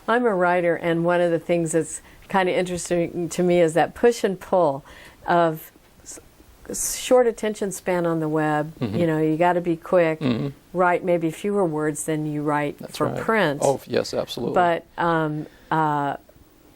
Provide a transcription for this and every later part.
I'm a writer, and one of the things that's kind of interesting to me is that push and pull of short attention span on the web. You know, you got to be quick, write maybe fewer words than you write for print. Oh, yes, absolutely.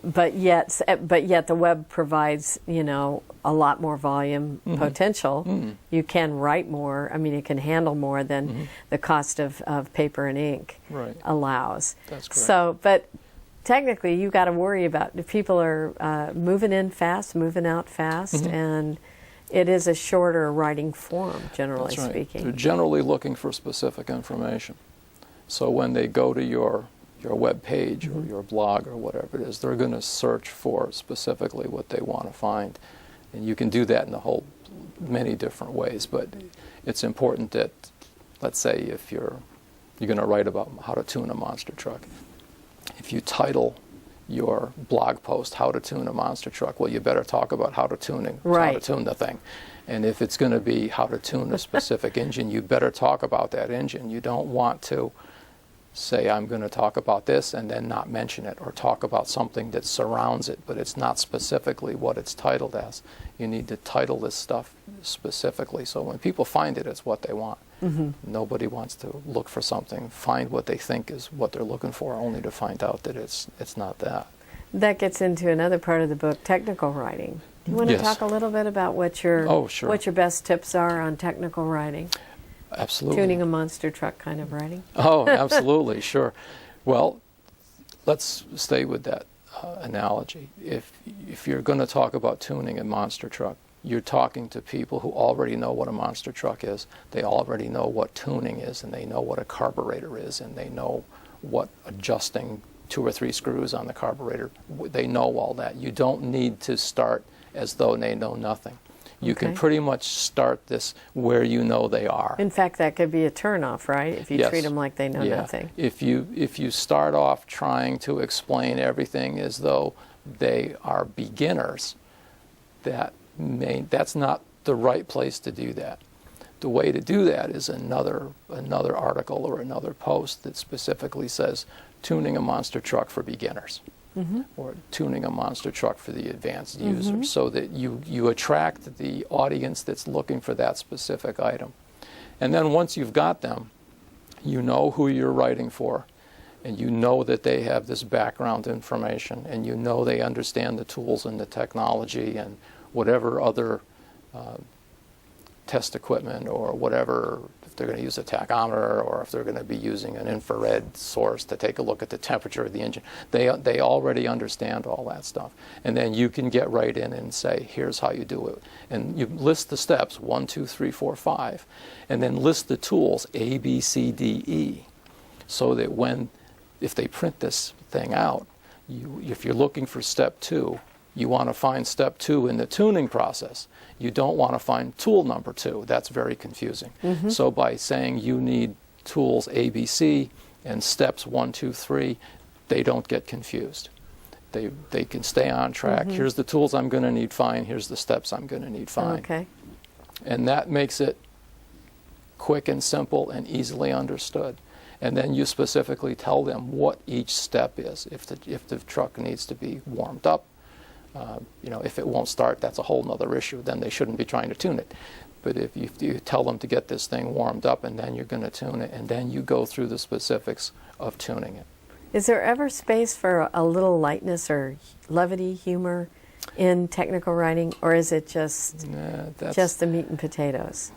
But yet the web provides, you know, a lot more volume potential. You can write more. I mean, it can handle more than the cost of paper and ink allows. That's correct. So, but technically, you got to worry about if people are moving in fast, moving out fast, and it is a shorter writing form, generally speaking. They're generally looking for specific information. So when they go to your web page or your blog or whatever it is, they're going to search for specifically what they want to find. And you can do that in many different ways, but it's important that, let's say if you're going to write about how to tune a monster truck, if you title your blog post "How to Tune a Monster Truck," well, you better talk about how to tune the thing. And if it's going to be how to tune a specific engine, you better talk about that engine. You don't want to say, I'm going to talk about this and then not mention it, or talk about something that surrounds it, but it's not specifically what it's titled as. You need to title this stuff specifically, so when people find it, it's what they want. Nobody wants to look for something, find what they think is what they're looking for, only to find out that it's not that. That gets into another part of the book, technical writing. Do you want to talk a little bit about what your best tips are on technical writing? Absolutely. Tuning a monster truck kind of writing? Oh, absolutely, sure. Well, let's stay with that analogy. If you're going to talk about tuning a monster truck, you're talking to people who already know what a monster truck is. They already know what tuning is, and they know what a carburetor is, and they know what adjusting 2 or 3 screws on the carburetor. They know all that. You don't need to start as though they know nothing. You can pretty much start this where you know they are. In fact, that could be a turnoff, right? If you treat them like they know nothing. If you start off trying to explain everything as though they are beginners, that's not the right place to do that. The way to do that is another article or another post that specifically says tuning a monster truck for beginners. Or tuning a monster truck for the advanced user, so that you attract the audience that's looking for that specific item. And then once you've got them, you know who you're writing for, and you know that they have this background information, and you know they understand the tools and the technology and whatever other test equipment or whatever, if they're going to use a tachometer or if they're going to be using an infrared source to take a look at the temperature of the engine. They already understand all that stuff. And then you can get right in and say, here's how you do it. And you list the steps, 1, 2, 3, 4, 5, and then list the tools, A, B, C, D, E, so that if they print this thing out, if you're looking for step 2, you want to find step 2 in the tuning process. You don't want to find tool number 2. That's very confusing. So by saying you need tools A, B, C, and steps 1, 2, 3, they don't get confused. They can stay on track. Here's the tools I'm going to need, fine. Here's the steps I'm going to need, fine. Okay. And that makes it quick and simple and easily understood. And then you specifically tell them what each step is. If the truck needs to be warmed up, if it won't start, that's a whole other issue. Then they shouldn't be trying to tune it. But if you tell them to get this thing warmed up, and then you're going to tune it, and then you go through the specifics of tuning it. Is there ever space for a little lightness or levity, humor in technical writing, or is it just the meat and potatoes?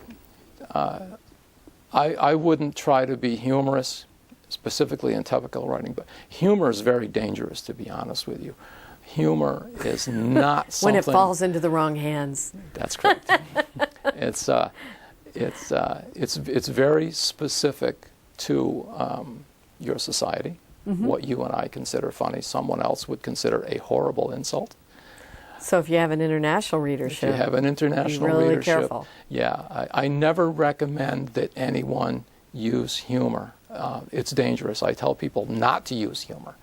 I wouldn't try to be humorous, specifically in technical writing, but humor is very dangerous, to be honest with you. Humor is not something... when it falls into the wrong hands. That's correct. It's very specific to your society. What you and I consider funny, someone else would consider a horrible insult. So if you have an international readership, if you have an international be really readership, careful. Yeah, I never recommend that anyone use humor. It's dangerous. I tell people not to use humor.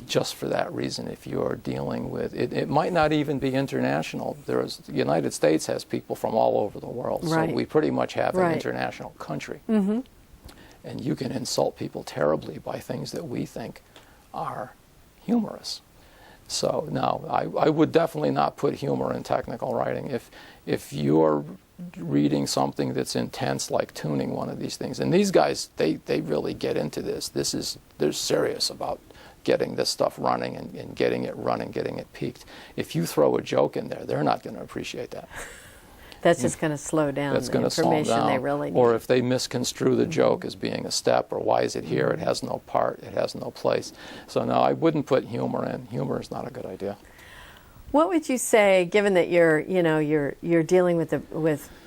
Just for that reason, if you are dealing with it might not even be international. The United States has people from all over the world, so we pretty much have an international country. And you can insult people terribly by things that we think are humorous. So now, I would definitely not put humor in technical writing. If you're reading something that's intense, like tuning one of these things, and these guys, they really get into this. They're serious about getting this stuff running and getting it running, getting it peaked. If you throw a joke in there, they're not going to appreciate that. That's just going to slow down the information they really need. Or if they misconstrue the joke as being a step, or why is it here? It has no part. It has no place. So no, I wouldn't put humor in. Humor is not a good idea. What would you say, given that you're dealing with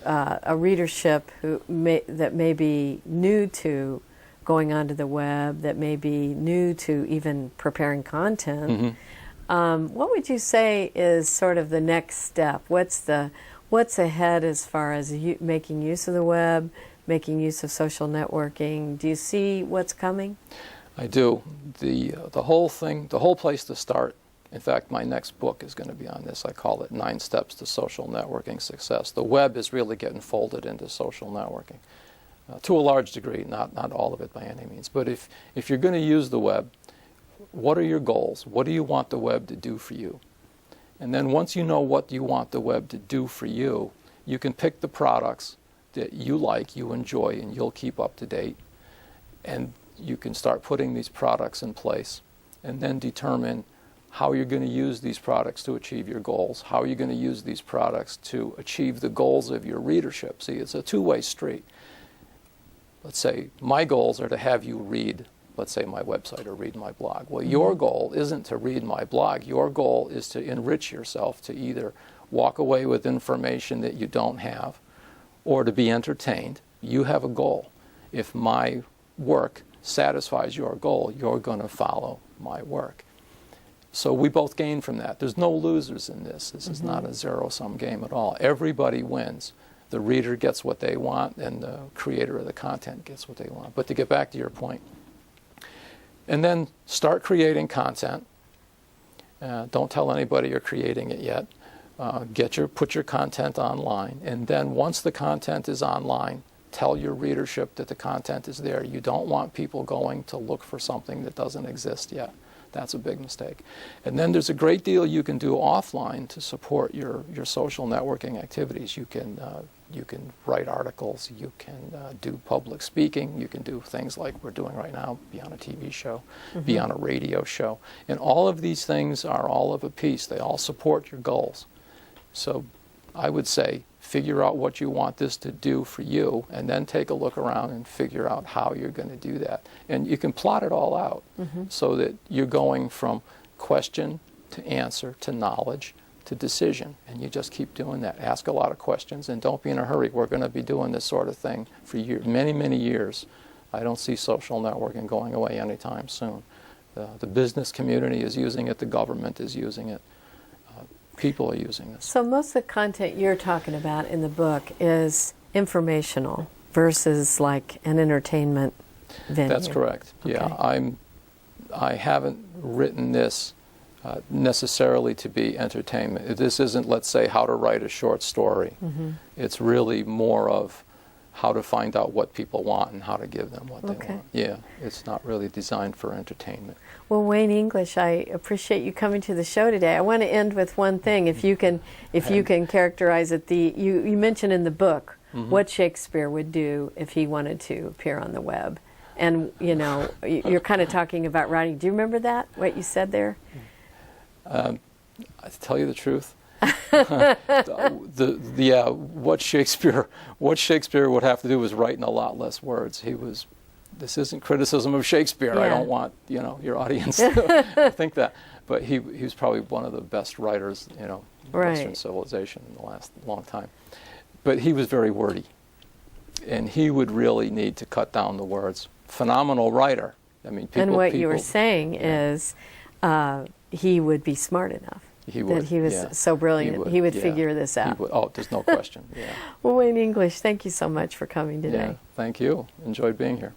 a readership that may be new to going onto the web, that may be new to even preparing content? What would you say is sort of the next step? What's ahead as far as making use of the web, making use of social networking? Do you see what's coming? I do. The whole place to start. In fact, my next book is going to be on this. I call it 9 Steps to Social Networking Success. The web is really getting folded into social networking to a large degree, not all of it by any means. But if you're going to use the web, what are your goals? What do you want the web to do for you? And then once you know what you want the web to do for you, you can pick the products that you like, you enjoy, and you'll keep up to date. And you can start putting these products in place and then determine how you're going to use these products to achieve your goals, how you're going to use these products to achieve the goals of your readership. See, it's a two-way street. Let's say my goals are to have you read, let's say, my website or read my blog. Well, your goal isn't to read my blog. Your goal is to enrich yourself, to either walk away with information that you don't have or to be entertained. You have a goal. If my work satisfies your goal, you're going to follow my work. So we both gain from that. There's no losers in this. This is not a zero-sum game at all. Everybody wins. The reader gets what they want, and the creator of the content gets what they want. But to get back to your point, and then start creating content. Don't tell anybody you're creating it yet. Put your content online, and then once the content is online, tell your readership that the content is there. You don't want people going to look for something that doesn't exist yet. That's a big mistake. And then there's a great deal you can do offline to support your social networking activities. You can write articles, you can do public speaking, you can do things like we're doing right now, be on a TV show, be on a radio show. And all of these things are all of a piece. They all support your goals. So I would say figure out what you want this to do for you, and then take a look around and figure out how you're going to do that. And you can plot it all out so that you're going from question to answer to knowledge to decision, and you just keep doing that. Ask a lot of questions, and don't be in a hurry. We're going to be doing this sort of thing for many, many years. I don't see social networking going away anytime soon. The business community is using it. The government is using it. People are using this. So most of the content you're talking about in the book is informational versus like an entertainment venue. That's correct. Okay. Yeah, I haven't written this necessarily to be entertainment. This isn't, let's say, how to write a short story. It's really more of how to find out what people want and how to give them what they want. Yeah, it's not really designed for entertainment. Well, Wayne English, I appreciate you coming to the show today. I want to end with one thing. If you can characterize it, you mentioned in the book what Shakespeare would do if he wanted to appear on the web, and you're kind of talking about writing. Do you remember that? What you said there? To tell you the truth, what Shakespeare would have to do was write in a lot less words. This isn't criticism of Shakespeare. Yeah. I don't want your audience to think that, but he was probably one of the best writers in Western civilization in the last long time. But he was very wordy, and he would really need to cut down the words. Phenomenal writer. I mean, and what you were saying is he would be smart enough. He would. That he was so brilliant. He would figure this out. Oh, there's no question. Yeah. Well, Wayne English, thank you so much for coming today. Yeah, thank you. Enjoyed being here.